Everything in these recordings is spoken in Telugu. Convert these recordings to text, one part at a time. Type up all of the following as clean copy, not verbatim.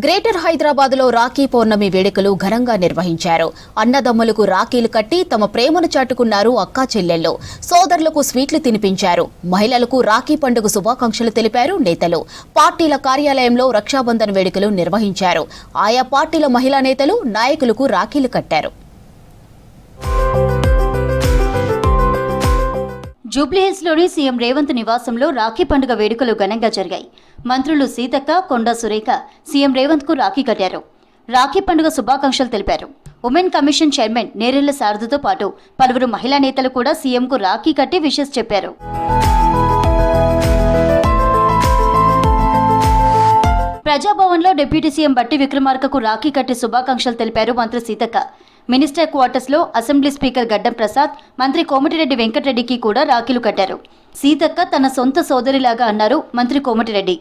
గ్రేటర్ హైదరాబాద్ లో రాఖీ పౌర్ణమి వేడుకలు ఘనంగా నిర్వహించారు. అన్నదమ్ములకు రాఖీలు కట్టి తమ ప్రేమను చాటుకున్నారు అక్కా చెల్లెళ్ళు. సోదరులకు స్వీట్లు తినిపించారు. మహిళలకు రాఖీ పండుగ శుభాకాంక్షలు తెలిపారు నేతలు. పార్టీల కార్యాలయంలో రక్షాబంధన్ వేడుకలు నిర్వహించారు. ఆయా పార్టీల మహిళా నేతలు నాయకులకు రాఖీలు కట్టారు. జూబ్లీహిల్స్లోని సీఎం రేవంత్ నివాసంలో రాఖీ పండుగ వేడుకలు ఘనంగా జరిగాయి. మంత్రులు సీతక్క, కొండా సురేఖ సీఎం రేవంత్కు రాఖీ కట్టారు. రాఖీ పండుగ శుభాకాంక్షలు తెలిపారు. ఉమెన్ కమిషన్ చైర్మన్ నేరెళ్ల శారదతో పాటు పలువురు మహిళా నేతలు కూడా సీఎంకు రాఖీ కట్టి విషెస్ చెప్పారు. ప్రజాభవన్లో డిప్యూటీ సీఎం బట్టి విక్రమార్కకు రాఖీ కట్టి శుభాకాంక్షలు తెలిపారు మంత్రి సీతక్క. మినిస్టర్ క్వార్టర్స్లో అసెంబ్లీ స్పీకర్ గడ్డం ప్రసాద్, మంత్రి కోమటిరెడ్డి వెంకటరెడ్డికి కూడా రాఖీలు కట్టారు. సీతక్క తన సొంత సోదరిలాగా అన్నారు మంత్రి కోమటిరెడ్డి.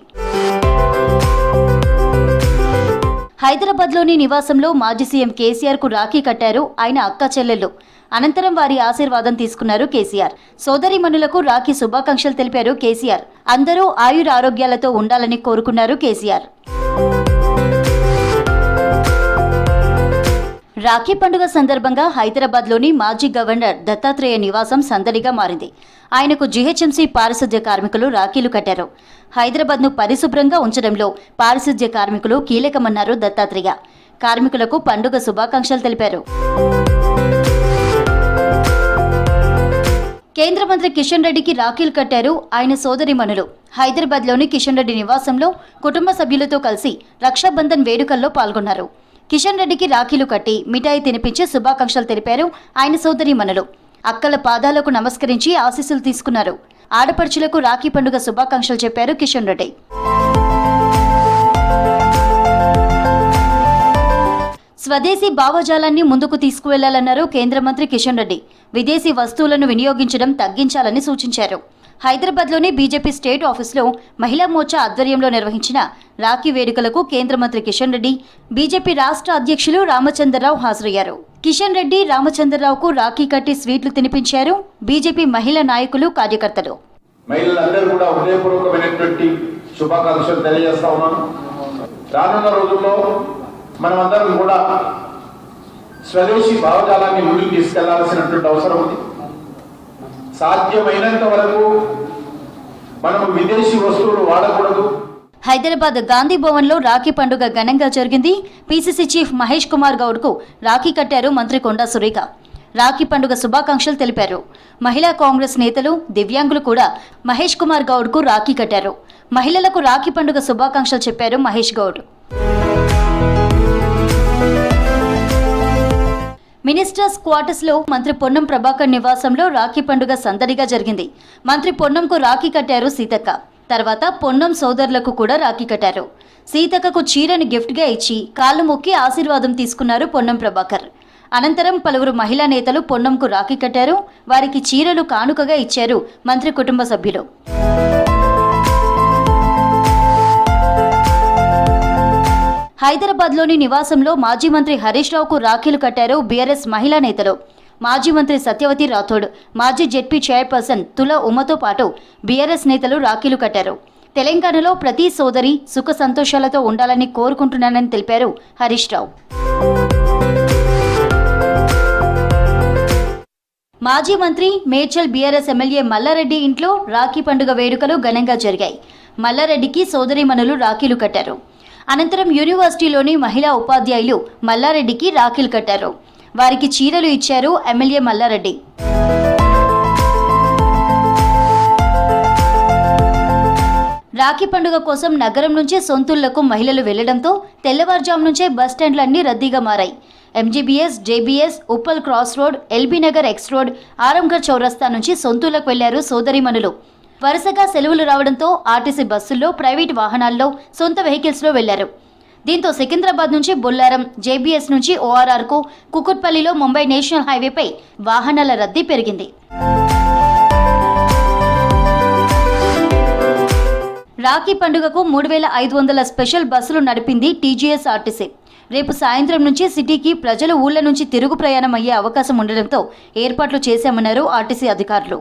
హైదరాబాద్లోని నివాసంలో మాజీ సీఎం కేసీఆర్ కు రాఖీ కట్టారు ఆయన అక్కా చెల్లెళ్ళు. అనంతరం వారి ఆశీర్వాదం తీసుకున్నారు కేసీఆర్. సోదరీమణులకు రాఖీ శుభాకాంక్షలు తెలిపారు కేసీఆర్. అందరూ ఆయురారోగ్యాలతో ఉండాలని కోరుకున్నారు కేసీఆర్. రాఖీ పండుగ సందర్భంగా హైదరాబాద్లోని మాజీ గవర్నర్ దత్తాత్రేయ నివాసం సందడిగా మారింది. ఆయనకు జీహెచ్ఎంసీ పారిశుద్ధ్య కార్మికులు రాఖీలు కట్టారు. హైదరాబాద్ను పరిశుభ్రంగా ఉంచడంలో పారిశుద్ధ్య కార్మికులు కీలకమన్నారు దత్తాత్రేయ. కార్మికులకు పండుగ శుభాకాంక్షలు తెలిపారు. కేంద్ర మంత్రి కిషన్ రెడ్డికి రాఖీలు కట్టారు ఆయన సోదరీమణులు. హైదరాబాద్లోని కిషన్ రెడ్డి నివాసంలో కుటుంబ సభ్యులతో కలిసి రక్షాబంధన్ వేడుకల్లో పాల్గొన్నారు. కిషన్ రెడ్డికి రాఖీలు కట్టి మిఠాయి తినిపించి శుభాకాంక్షలు తెలిపారు ఆయన సోదరీమణులు. అక్కల పాదాలకు నమస్కరించి ఆశీస్సులు తీసుకున్నారు. ఆడపడుచులకు రాఖీ పండుగ శుభాకాంక్షలు చెప్పారు కిషన్ రెడ్డి. స్వదేశీ భావజాలాన్ని ముందుకు తీసుకువెళ్లాలన్నారు కేంద్ర మంత్రి కిషన్ రెడ్డి. విదేశీ వస్తువులను వినియోగించడం తగ్గించాలని సూచించారు. హైదరాబాద్లోని బీజేపీ స్టేట్ ఆఫీసులో మహిళా మోర్చా ఆధ్వర్యంలో నిర్వహించిన రాఖీ వేడుకలకు కేంద్ర మంత్రి కిషన్ రెడ్డి, బీజేపీ రాష్ట్ర అధ్యక్షులు రామచంద్రరావు హాజరయ్యారు. కిషన్ రెడ్డి రామచంద్రరావుకు రాఖీ కట్టి స్వీట్లు తినిపించారు బీజేపీ మహిళా నాయకులు, కార్యకర్తలు. మహిళలందరూ కూడా హృదయపూర్వకమైనటువంటి శుభాకాంక్షలు తెలియజేస్తా ఉన్నాను. రానున్న రోజుల్లో మనమందరం కూడా స్వదేశీ భావజాలాన్ని ముందుకు తీసుకెళ్లాల్సినటువంటి అవసరం ఉంది. సాధ్యమైనంత వరకు మనము విదేశీ వస్తువులు వాడకూడదు. హైదరాబాద్ గాంధీ భవన్ లో రాఖీ పండుగ ఘనంగా జరిగింది. పీసీసీ చీఫ్ మహేష్ కుమార్ గౌడ్ కు రాఖీ కట్టారు మంత్రి కొండా సురేఖ. రాఖీ పండుగ శుభాకాంక్షలు తెలిపారు. మహిళా కాంగ్రెస్ నేతలు, దివ్యాంగులు కూడా మహేష్ కుమార్ గౌడ్ కు రాఖీ కట్టారు. మహిళలకు రాఖీ పండుగ శుభాకాంక్షలు చెప్పారు మహేష్ గౌడ్. మినిస్టర్స్ క్వార్టర్స్ లో మంత్రి పొన్నం ప్రభాకర్ నివాసంలో రాఖీ పండుగ సందడిగా జరిగింది. మంత్రి పొన్నంకు రాఖీ కట్టారు సీతక్క. తర్వాత పొన్నం సోదరులకు కూడా రాఖీ కట్టారు. సీతక్కకు చీరను గిఫ్ట్ గా ఇచ్చి కాళ్ళు మొక్కి ఆశీర్వాదం తీసుకున్నారు పొన్నం ప్రభాకర్. అనంతరం పలువురు మహిళా నేతలు పొన్నంకు రాఖీ కట్టారు. వారికి చీరలు కానుకగా ఇచ్చారు మంత్రి కుటుంబ సభ్యులు. హైదరాబాద్లోని నివాసంలో మాజీ మంత్రి హరీష్ రావుకు రాఖీలు కట్టారు బీఆర్ఎస్ మహిళా నేతలు. మాజీ మంత్రి సత్యవతి రాథోడ్, మాజీ జెడ్పీ చైర్పర్సన్ తుల ఉమతో పాటు బీఆర్ఎస్ నేతలు రాఖీలు కట్టారు. తెలంగాణలో ప్రతి సోదరి సుఖ సంతోషాలతో ఉండాలని కోరుకుంటున్నానని తెలిపారు హరీష్ రావు. మాజీ మంత్రి మేడ్చల్ బీఆర్ఎస్ ఎమ్మెల్యే మల్లారెడ్డి ఇంట్లో రాఖీ పండుగ వేడుకలు ఘనంగా జరిగాయి. మల్లారెడ్డికి సోదరీమణులు రాఖీలు కట్టారు. అనంతరం యూనివర్సిటీలోని మహిళా ఉపాధ్యాయులు మల్లారెడ్డికి రాఖీలు కట్టారు. వారికి చీరలు ఇచ్చారు ఎమ్మెల్యే మల్లారెడ్డి. రాఖీ పండుగ కోసం నగరం నుంచే సొంతూళ్లకు మహిళలు వెళ్లడంతో తెల్లవారుజాము నుంచే బస్టాండ్లన్నీ రద్దీగా మారాయి. MGBS, JBS, Uppal cross road, LB Nagar X road, Aramghar చౌరస్తా నుంచి సొంతూళ్లకు వెళ్లారు సోదరీమణులు. వరుసగా సెలవులు రావడంతో ఆర్టీసీ బస్సుల్లో, ప్రైవేట్ వాహనాల్లో, సొంత వెహికల్స్లో వెళ్లారు. దీంతో సికింద్రాబాద్ నుంచి బొల్లారం, జేబీఎస్ నుంచి ఓఆర్ఆర్కు, కుకుట్పల్లిలో ముంబై నేషనల్ హైవేపై వాహనాల రద్దీ పెరిగింది. రాఖీ పండుగకు 3500 స్పెషల్ బస్సులు నడిపింది టీజీఎస్ ఆర్టీసీ. రేపు సాయంత్రం నుంచి సిటీకి ప్రజలు ఊళ్ల నుంచి తిరుగు ప్రయాణం అయ్యే అవకాశం ఉండడంతో ఏర్పాట్లు చేశామన్నారు ఆర్టీసీ అధికారులు.